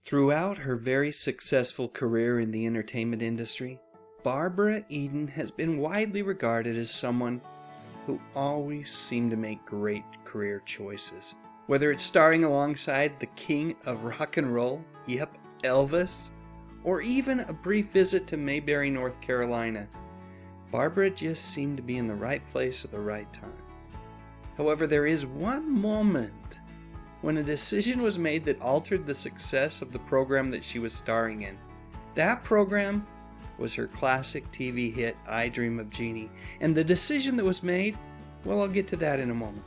Throughout her very successful career in the entertainment industry, Barbara Eden has been widely regarded as someone who always seemed to make great career choices. Whether it's starring alongside the king of rock and roll, yep, Elvis, or even a brief visit to Mayberry, North Carolina, Barbara just seemed to be in the right place at the right time. However, there is one moment when a decision was made that altered the success of the program that she was starring in. That program was her classic TV hit, I Dream of Jeannie. And the decision that was made, well, I'll get to that in a moment.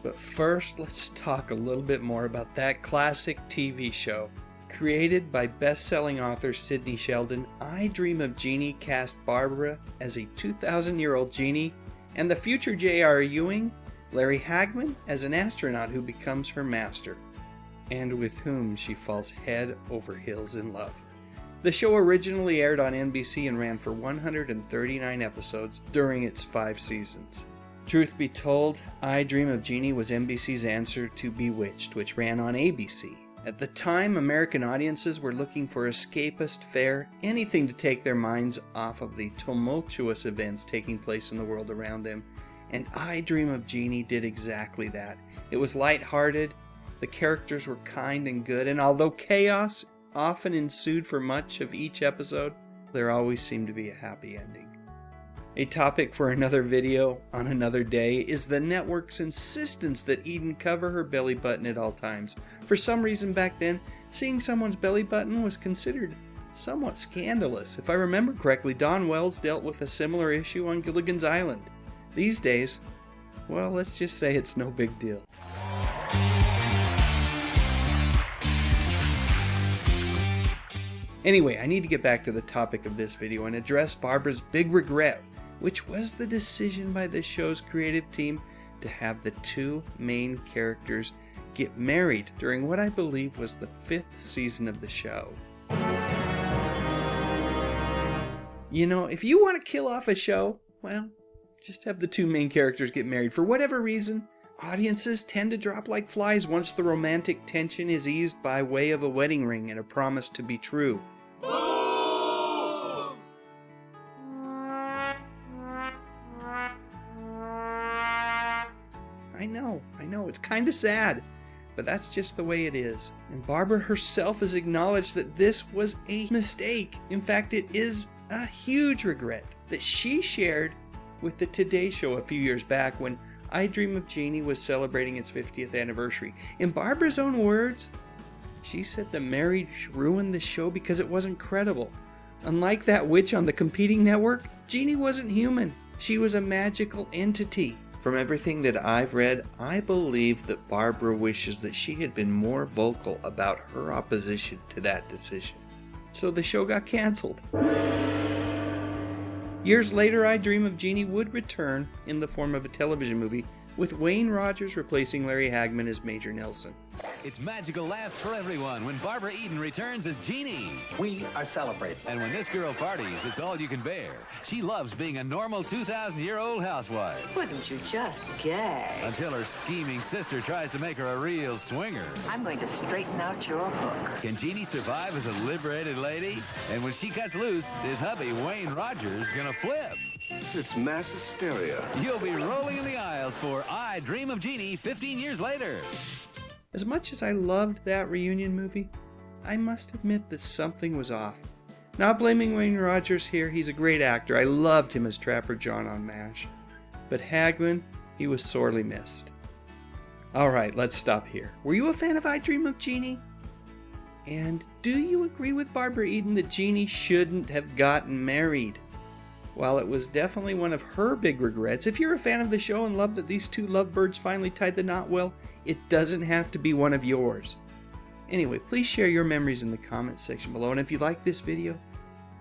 But first, let's talk a little bit more about that classic TV show. Created by best-selling author Sidney Sheldon, I Dream of Jeannie cast Barbara as a 2,000-year-old genie, and the future J.R. Ewing, Larry Hagman, as an astronaut who becomes her master, and with whom she falls head over heels in love. The show originally aired on NBC and ran for 139 episodes during its 5 seasons. Truth be told, I Dream of Jeannie was NBC's answer to Bewitched, which ran on ABC. At the time, American audiences were looking for escapist fare, anything to take their minds off of the tumultuous events taking place in the world around them. And I Dream of Jeannie did exactly that. It was lighthearted, the characters were kind and good, and although chaos often ensued for much of each episode, there always seemed to be a happy ending. A topic for another video on another day is the network's insistence that Eden cover her belly button at all times. For some reason back then, seeing someone's belly button was considered somewhat scandalous. If I remember correctly, Dawn Wells dealt with a similar issue on Gilligan's Island. These days, well, let's just say it's no big deal. Anyway, I need to get back to the topic of this video and address Barbara's big regret, which was the decision by the show's creative team to have the 2 main characters get married during what I believe was the 5th season of the show. You know, if you want to kill off a show, well, just have the 2 main characters get married. For whatever reason, audiences tend to drop like flies once the romantic tension is eased by way of a wedding ring and a promise to be true. I know, it's kind of sad, but that's just the way it is. And Barbara herself has acknowledged that this was a mistake. In fact, it is a huge regret that she shared with the Today Show a few years back when I Dream of Jeannie was celebrating its 50th anniversary. In Barbara's own words, she said the marriage ruined the show because it wasn't credible. Unlike that witch on the competing network, Jeannie wasn't human. She was a magical entity. From everything that I've read, I believe that Barbara wishes that she had been more vocal about her opposition to that decision. So the show got canceled. Years later, I Dream of Jeannie would return in the form of a television movie, with Wayne Rogers replacing Larry Hagman as Major Nelson. It's magical laughs for everyone when Barbara Eden returns as Jeannie. We are celebrating. And when this girl parties, it's all you can bear. She loves being a normal 2,000-year-old housewife. Wouldn't you just gag? Until her scheming sister tries to make her a real swinger. I'm going to straighten out your hook. Can Jeannie survive as a liberated lady? And when she cuts loose, his hubby, Wayne Rogers, gonna flip. It's mass hysteria. You'll be rolling in the aisles for I Dream of Jeannie 15 years later. As much as I loved that reunion movie, I must admit that something was off. Not blaming Wayne Rogers here, he's a great actor. I loved him as Trapper John on MASH. But Hagman, he was sorely missed. Alright, let's stop here. Were you a fan of I Dream of Jeannie? And do you agree with Barbara Eden that Jeannie shouldn't have gotten married? While it was definitely one of her big regrets, if you're a fan of the show and love that these 2 lovebirds finally tied the knot, well, it doesn't have to be one of yours. Anyway, please share your memories in the comments section below, and if you liked this video,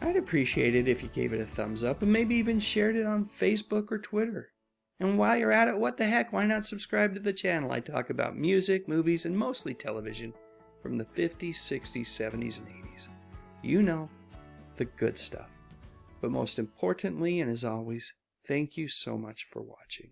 I'd appreciate it if you gave it a thumbs up and maybe even shared it on Facebook or Twitter. And while you're at it, what the heck, why not subscribe to the channel? I talk about music, movies, and mostly television from the 50s, 60s, 70s, and 80s. You know, the good stuff. But most importantly, and as always, thank you so much for watching.